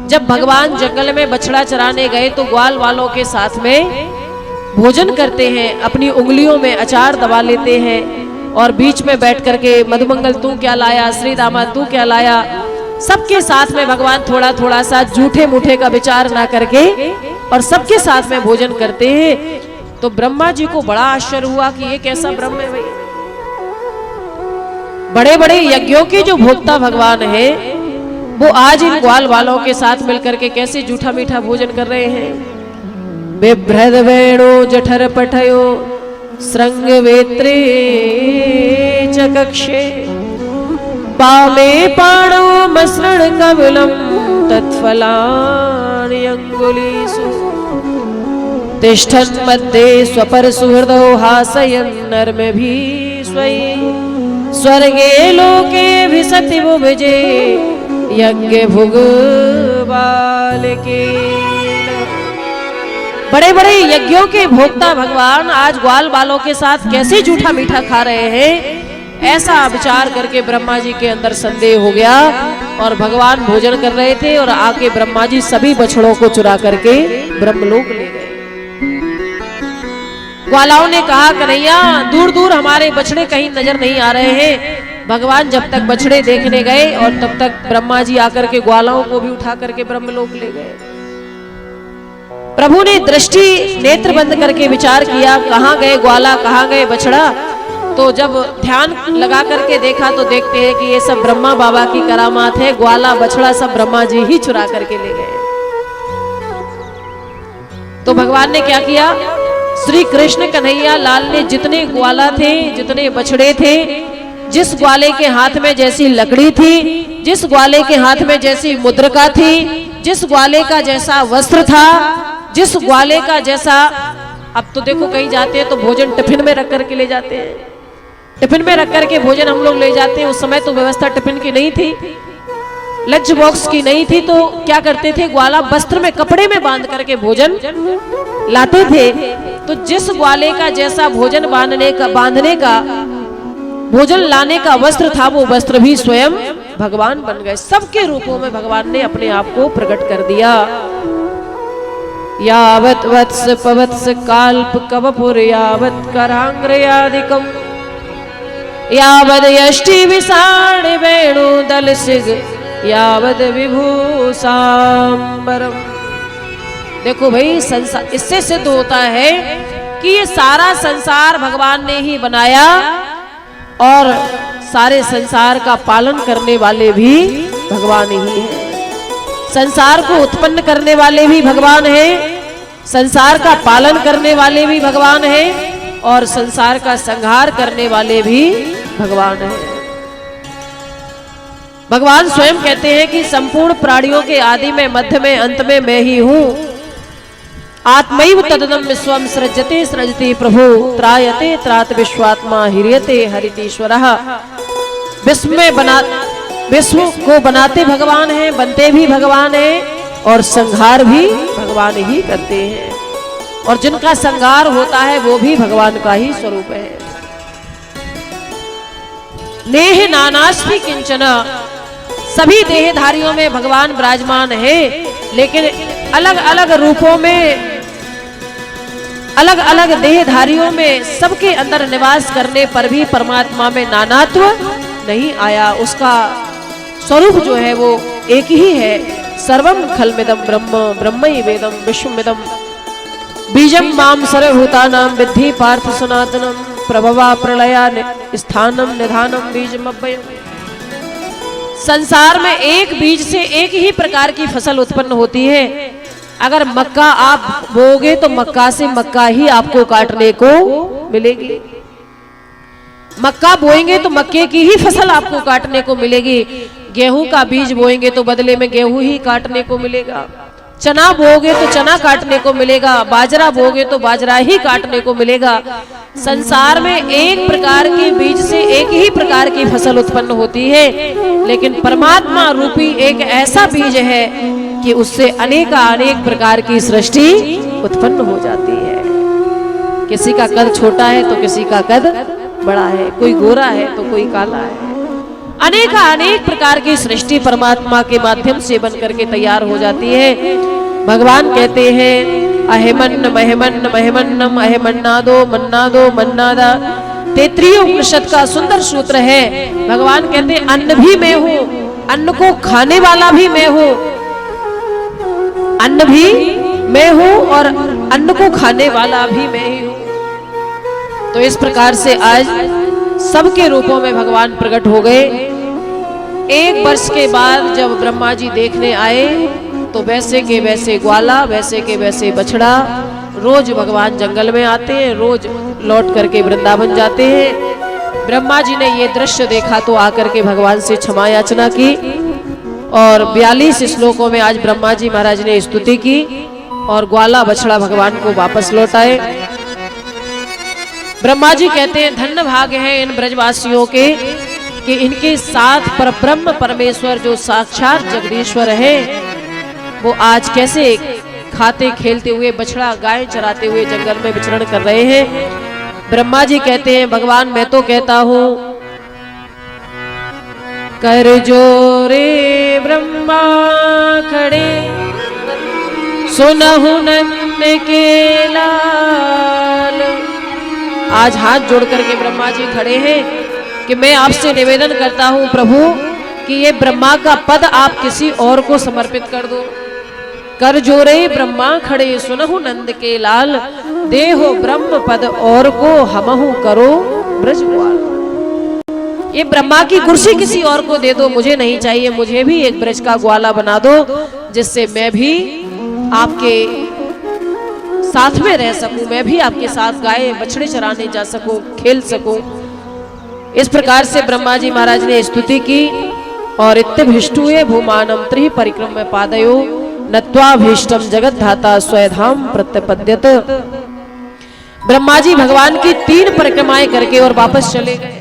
जब भगवान जंगल में बछड़ा चराने गए तो ग्वाल वालों के साथ में भोजन करते हैं, अपनी उंगलियों में अचार दबा लेते हैं और बीच में बैठ करके मधुमंगल तू क्या लाया, श्री दामाद तू क्या लाया, सबके साथ में भगवान थोड़ा थोड़ा सा झूठे मूठे का विचार ना करके और सबके साथ में भोजन करते हैं। तो ब्रह्मा जी को बड़ा आश्चर्य हुआ कि ये कैसा ब्रह्म है भाई, बड़े बड़े यज्ञों के जो भोक्ता भगवान है वो आज इन ग्वाल वालों के साथ मिलकर के कैसे झूठा मीठा भोजन कर रहे हैं। बिभ्रद वेणु जठर पठयो श्रृंग वेत्रे च कक्षे पामे पाणो मसृण कमलम तत्फलानि अंगुलीषु तिष्ठन् मध्ये स्वपर सुहृदो हासयन् नर्मभि स्वै स्वर्गे लोके विसति विजे यज्ञ भुग बालके। बड़े बड़े यज्ञों के भोक्ता भगवान आज ग्वाल बालों के साथ कैसे झूठा मीठा खा रहे हैं, ऐसा विचार करके ब्रह्मा जी के अंदर संदेह हो गया और भगवान भोजन कर रहे थे और आके ब्रह्मा जी सभी बछड़ों को चुरा करके ब्रह्मलोक ले गए। ग्वालाओं ने कहा कन्हैया दूर दूर हमारे बछड़े कहीं नजर नहीं आ रहे हैं। भगवान जब तक बछड़े देखने गए और तब तक ब्रह्मा जी आकर के ग्वालाओं को भी उठा करके ब्रह्मलोक ले गए। प्रभु ने दृष्टि नेत्र बंद करके विचार किया कहाँ गए ग्वाला, कहाँ गए बछड़ा। तो जब ध्यान लगा करके देखा तो देखते हैं कि ये सब ब्रह्मा बाबा की करामात है, ग्वाला बछड़ा सब ब्रह्मा जी ही चुरा करके ले गए। तो भगवान ने क्या किया, श्री कृष्ण कन्हैया लाल ने जितने ग्वाला थे, जितने बछड़े थे, जिस ग्वाले के हाथ में जैसी लकड़ी थी, जिस ग्वाले के हाथ में जैसी मुद्रिका थी, जिस ग्वाले का जैसा वस्त्र था, जिस ग्वाले का जैसा, अब तो देखो कहीं जाते हैं तो भोजन टिफिन में रख करके ले जाते हैं, टिफिन में रख करके भोजन हम लोग ले जाते हैं। उस समय तो व्यवस्था टिफिन की नहीं थी, लंच बॉक्स की नहीं थी, तो क्या करते थे ग्वाला वस्त्र में कपड़े में बांध करके भोजन लाते थे। तो जिस ग्वाले का जैसा भोजन बांधने का भोजन लाने का वस्त्र था वो वस्त्र भी स्वयं भगवान बन गए। सबके रूपों में भगवान ने अपने आप को प्रकट कर दिया। यावत वत्स पवत्स काल्प कवपुर यावत करांग्रयादिकम यावद यष्टि विसाण वेणु दल सिग यावद विभूषांबरम। देखो भाई संसार, इससे सिद्ध होता है कि ये सारा संसार भगवान ने ही बनाया और सारे संसार का पालन करने वाले भी भगवान ही हैं। संसार को उत्पन्न करने वाले भी भगवान हैं, संसार का पालन करने वाले भी भगवान हैं और संसार का संहार करने वाले भी भगवान हैं। भगवान स्वयं कहते हैं कि संपूर्ण प्राणियों के आदि में, मध्य में, अंत में मैं ही हूं। आत्मैव तदनम विश्वम सृजते सृजति प्रभु त्रायते त्रात विश्वात्मा हिर्यते हरितीश्वरः। विश्व को बनाते भगवान हैं, बनते भी भगवान हैं और संहार भी भगवान ही करते हैं, और जिनका संहार होता है वो भी भगवान का ही स्वरूप है। नेह नानास्ति किंचन, सभी देहधारियों में भगवान विराजमान है, लेकिन अलग अलग रूपों में, अलग अलग देहधारियों में सबके अंदर निवास करने पर भी परमात्मा में नानात्व नहीं आया। उसका स्वरूप जो है वो एक ही है। सर्वम खलमिदं ब्रह्म ब्रह्मैवेदं विश्वमिदं बीजं माम सर्वभूतानां विद्धि पार्थ सनातनम प्रभवा प्रलया स्थानम निधानम बीजमव्ययम्। संसार में एक बीज से एक ही प्रकार की फसल उत्पन्न होती है। अगर मक्का आप बोओगे तो मक्का से मक्का ही आपको काटने को मिलेगी, मक्का बोएंगे तो मक्के की ही फसल आपको काटने को मिलेगी। गेहूं का बीज बोएंगे तो बदले में गेहूं ही काटने को मिलेगा, चना बोओगे तो चना काटने को मिलेगा, बाजरा बोओगे तो बाजरा ही काटने को मिलेगा। संसार में एक प्रकार के बीज से एक ही प्रकार की फसल उत्पन्न होती है, लेकिन परमात्मा रूपी एक ऐसा बीज है कि उससे अनेक प्रकार की सृष्टि उत्पन्न हो जाती है। किसी का कद छोटा है तो किसी का कद बड़ा है, कोई गोरा है तो कोई काला है, अनेक प्रकार की सृष्टि परमात्मा के माध्यम से बन करके तैयार हो जाती है। भगवान कहते हैं अहेमन्न महमन्न महमन्नम अहेमन्नादो मन्नादो मन्नादा। तैत्तिरीय उपनिषद का सुंदर सूत्र है। भगवान कहते हैं अन्न भी मैं हूं, अन्न को खाने वाला भी मैं हूं, अन्न भी मैं हूं और अन्न को खाने वाला भी मैं ही हूं। तो इस प्रकार से आज सबके रूपों में भगवान प्रकट हो गए। एक वर्ष के बाद जब ब्रह्मा जी देखने आए तो वैसे के वैसे ग्वाला, वैसे के वैसे बछड़ा। रोज भगवान जंगल में आते हैं, रोज लौट करके वृंदावन जाते हैं। ब्रह्मा जी ने ये दृश्य देखा तो आकर के भगवान से क्षमा याचना की और 42 श्लोकों में आज ब्रह्मा जी महाराज ने स्तुति की और ग्वाला बछड़ा भगवान को वापस लौटाए। ब्रह्मा जी कहते हैं धन्य भाग्य है इन ब्रजवासियों के कि इनके साथ परब्रह्म परमेश्वर जो साक्षात जगदीश्वर है वो आज कैसे खाते खेलते हुए बछड़ा गाय चराते हुए जंगल में विचरण कर रहे हैं। ब्रह्मा जी कहते हैं भगवान मैं तो कहता हूं कर जोरे ब्रह्मा खड़े सुनहु नंद के लाल। आज हाथ जोड़ करके ब्रह्मा जी खड़े हैं कि मैं आपसे निवेदन करता हूं प्रभु कि ये ब्रह्मा का पद आप किसी और को समर्पित कर दो। कर जोरे ब्रह्मा खड़े सुनहु नंद के लाल, देहो ब्रह्म पद और को हमहु करो ब्रजवाल। ये ब्रह्मा की कुर्सी किसी और को दे दो, मुझे नहीं चाहिए। मुझे भी एक ब्रज का ग्वाला बना दो जिससे मैं भी आपके साथ में रह सकूं, मैं भी आपके साथ गाय बछड़े चराने जा सकूं, खेल सकूं। इस प्रकार से ब्रह्मा जी महाराज ने स्तुति की और इत्थभिष्टुये भूमानम त्रि परिक्रम पादयो नत्वाभीष्टम जगत धाता स्वयधाम प्रत्यपद्यत। ब्रह्मा जी भगवान की 3 परिक्रमाएं करके और वापस चले गए।